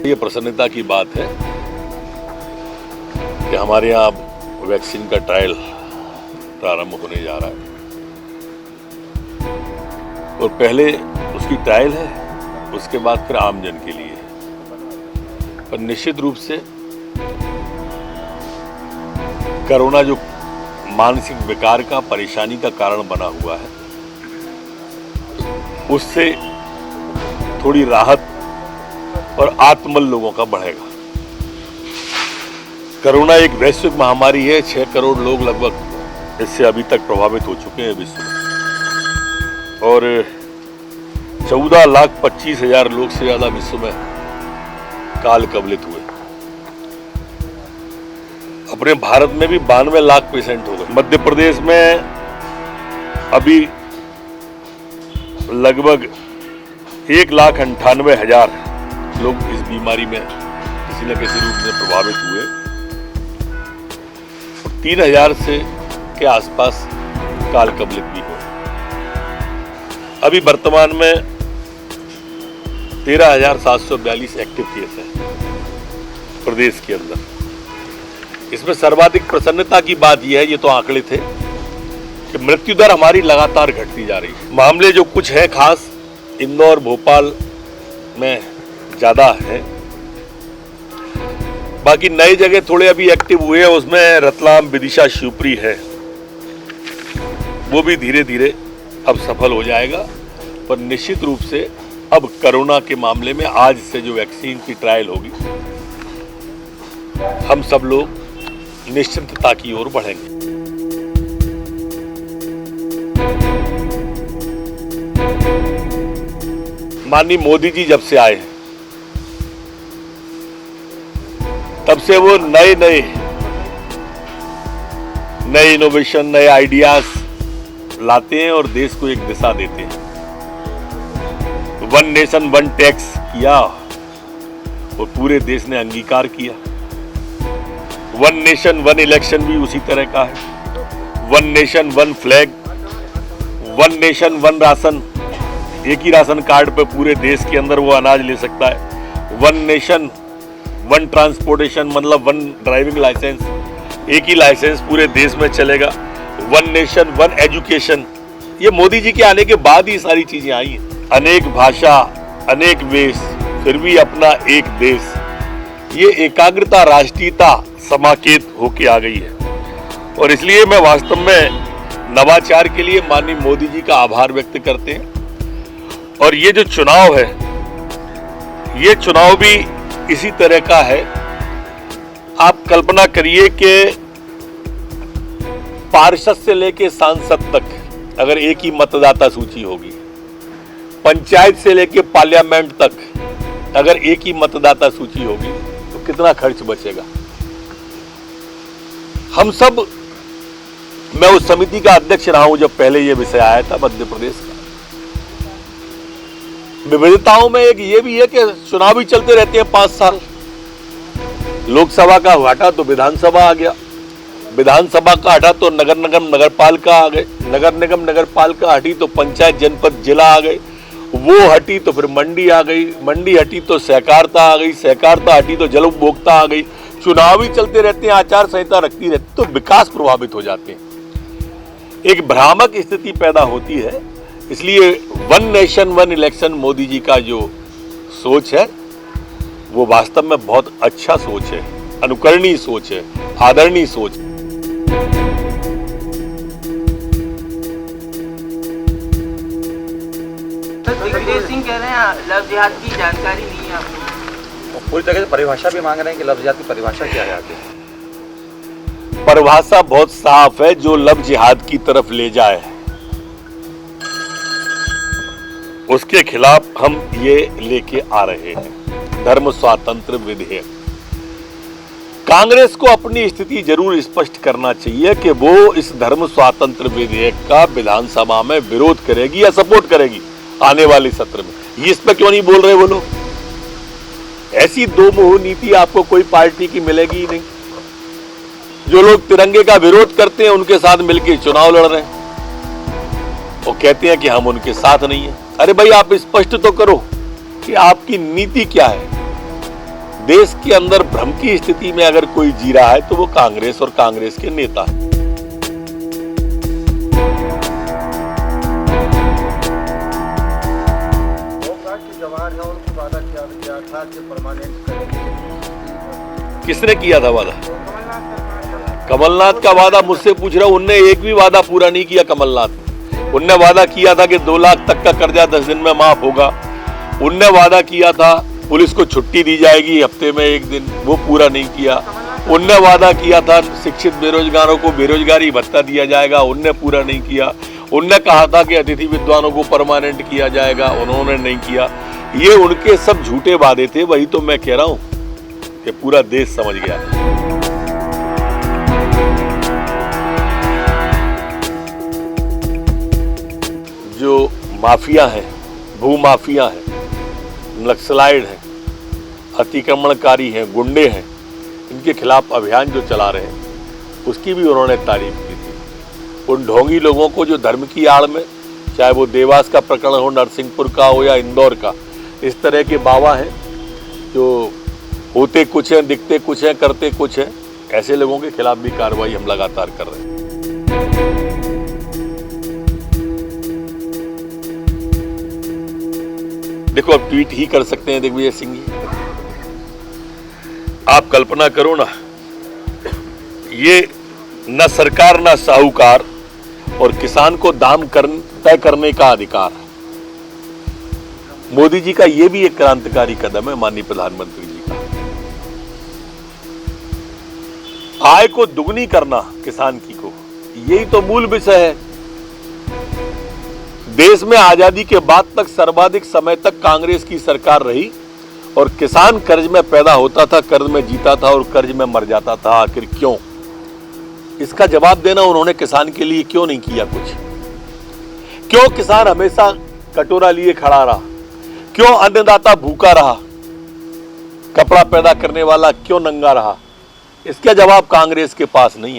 बड़ी प्रसन्नता की बात है कि हमारे यहाँ वैक्सीन का ट्रायल प्रारंभ होने जा रहा है और पहले उसकी ट्रायल है, उसके बाद फिर आमजन के लिए। पर निश्चित रूप से कोरोना जो मानसिक विकार का, परेशानी का कारण बना हुआ है, उससे थोड़ी राहत और आत्मबल लोगों का बढ़ेगा। कोरोना एक वैश्विक महामारी है। 6 करोड़ लोग लगभग इससे अभी तक प्रभावित हो चुके हैं विश्व में और 14,25,000 लोग से ज्यादा विश्व में काल कवलित हुए। अपने भारत में भी 92 लाख पेशेंट हो गए। मध्य प्रदेश में अभी लगभग 1,98,000 लोग इस बीमारी में किसी न किसी रूप में प्रभावित हुए और 3,000 से के आसपास काल कवलित भी हुए। अभी वर्तमान में 13,742 एक्टिव केस हैं प्रदेश के अंदर। इसमें सर्वाधिक प्रसन्नता की बात यह है, ये तो आंकड़े थे, कि मृत्यु दर हमारी लगातार घटती जा रही है। मामले जो कुछ है खास इंदौर, भोपाल में ज्यादा है, बाकी नई जगह थोड़े अभी एक्टिव हुए हैं। उसमें रतलाम, विदिशा, शिवपुरी है, वो भी धीरे धीरे अब सफल हो जाएगा। पर निश्चित रूप से अब कोरोना के मामले में आज से जो वैक्सीन की ट्रायल होगी, हम सब लोग निश्चिंतता की ओर बढ़ेंगे। माननीय मोदी जी जब से आए तब से वो नए इनोवेशन, नए आइडियाज लाते हैं और देश को एक दिशा देते हैं। वन नेशन वन टैक्स किया और पूरे देश ने अंगीकार किया। वन नेशन वन इलेक्शन भी उसी तरह का है। One nation one flag, one nation one ration, एक ही राशन कार्ड पे पूरे देश के अंदर वो अनाज ले सकता है। वन नेशन वन ट्रांसपोर्टेशन, मतलब वन ड्राइविंग लाइसेंस, एक ही लाइसेंस पूरे देश में चलेगा। वन नेशन वन एजुकेशन, ये मोदी जी के आने के बाद ही सारी चीजें आई हैं। अनेक भाषा, अनेक वेश, फिर भी अपना एक देश, ये एकाग्रता, राष्ट्रीयता समाकेत होके आ गई है। और इसलिए मैं वास्तव में नवाचार के लिए माननीय मोदी जी का आभार व्यक्त करते हैं। और ये जो चुनाव है, ये चुनाव भी इसी तरह का है। आप कल्पना करिए कि पार्षद से लेके सांसद तक अगर एक ही मतदाता सूची होगी, पंचायत से लेके पार्लियामेंट तक अगर एक ही मतदाता सूची होगी, तो कितना खर्च बचेगा। हम सब, मैं उस समिति का अध्यक्ष रहा हूं जब पहले ये विषय आया था मध्य प्रदेश का। विविधताओं में एक ये भी है कि चुनाव ही चलते रहते हैं 5 साल। लोकसभा का हटा तो विधानसभा आ गया, विधानसभा का हटा तो नगर निगम नगरपालिका आ गए, नगर निगम नगरपालिका हटी तो पंचायत जनपद जिला आ गए, वो हटी तो फिर मंडी आ गई, मंडी हटी तो सहकारिता आ गई, सहकारिता हटी तो जल उपभोक्ता आ गई। चुनाव ही चलते रहते हैं, आचार संहिता रखती रहती, तो विकास प्रभावित हो जाते हैं। एक भ्रामक स्थिति पैदा होती है। इसलिए one nation one election Modi ji का जो सोच है, वो वास्तव में बहुत अच्छा सोच है, अनुकरणीय सोच है, आदरणीय सोच है। दिग्विजय सिंह कह रहे हैं लव जिहाद की जानकारी नहीं है आपको। पूरी तरह से परिभाषा भी मांग रहे हैं कि लव जिहाद की परिभाषा क्या है आगे? परिभाषा बहुत साफ है, जो लव जिहाद की तरफ ले जाए उसके खिलाफ हम ये लेके आ रहे हैं धर्म स्वातंत्र विधेयक। कांग्रेस को अपनी स्थिति जरूर स्पष्ट करना चाहिए कि वो इस धर्म स्वातंत्र विधेयक का विधानसभा में विरोध करेगी या सपोर्ट करेगी आने वाले सत्र में। ये इस पर क्यों नहीं बोल रहे वो लोग? ऐसी दो मुंह नीति आपको कोई पार्टी की मिलेगी ही नहीं। जो लोग तिरंगे का विरोध करते हैं उनके साथ मिलकर चुनाव लड़ रहे हैं, वो कहते हैं कि हम उनके साथ नहीं है। अरे भाई, आप स्पष्ट तो करो कि आपकी नीति क्या है। देश के अंदर भ्रम की स्थिति में अगर कोई जी रहा है तो वो कांग्रेस और कांग्रेस के नेता है। जवाहर है उनको वादा किया गया था कि परमानेंट करेंगे। किसने किया था वादा? कमलनाथ का वादा मुझसे पूछ रहा हूं, उनने एक भी वादा पूरा नहीं किया। कमलनाथ उनने वादा किया था कि 2 लाख तक का कर्जा 10 दिन में माफ होगा। उनने वादा किया था पुलिस को छुट्टी दी जाएगी हफ्ते में 1 दिन, वो पूरा नहीं किया। उनने वादा किया था शिक्षित बेरोजगारों को बेरोजगारी भत्ता दिया जाएगा, उनने पूरा नहीं किया। उनने कहा था कि अतिथि विद्वानों को परमानेंट किया जाएगा, उन्होंने नहीं किया। ये उनके सब झूठे वादे थे। वही तो मैं कह रहा हूं कि पूरा देश समझ गया। जो माफिया हैं, भूमाफिया हैं, नक्सलाइड हैं, अतिक्रमणकारी हैं, गुंडे हैं, इनके खिलाफ अभियान जो चला रहे हैं उसकी भी उन्होंने तारीफ की थी। उन ढोंगी लोगों को जो धर्म की आड़ में, चाहे वो देवास का प्रकरण हो, नरसिंहपुर का हो या इंदौर का, इस तरह के बाबा हैं जो होते कुछ हैं, दिखते कुछ हैं, करते कुछ हैं, ऐसे लोगों के खिलाफ भी कार्रवाई हम लगातार कर रहे हैं। देखो, अब ट्वीट ही कर सकते हैं दिग्विजय सिंह जी। आप कल्पना करो ना, ये न सरकार न साहूकार और किसान को दाम तय करने का अधिकार। मोदी जी का ये भी एक क्रांतिकारी कदम है, माननीय प्रधानमंत्री जी का। आय को दुगनी करना किसान की को, यही तो मूल विषय है। देश में आजादी के बाद तक सर्वाधिक समय तक कांग्रेस की सरकार रही और किसान कर्ज में पैदा होता था, कर्ज में जीता था और कर्ज में मर जाता था। आखिर क्यों? इसका जवाब देना उन्होंने किसान के लिए क्यों नहीं किया कुछ? क्यों किसान हमेशा कटोरा लिए खड़ा रहा? क्यों अन्नदाता भूखा रहा? कपड़ा पैदा करने वाला क्यों नंगा रहा? इसका जवाब कांग्रेस के पास नहीं है।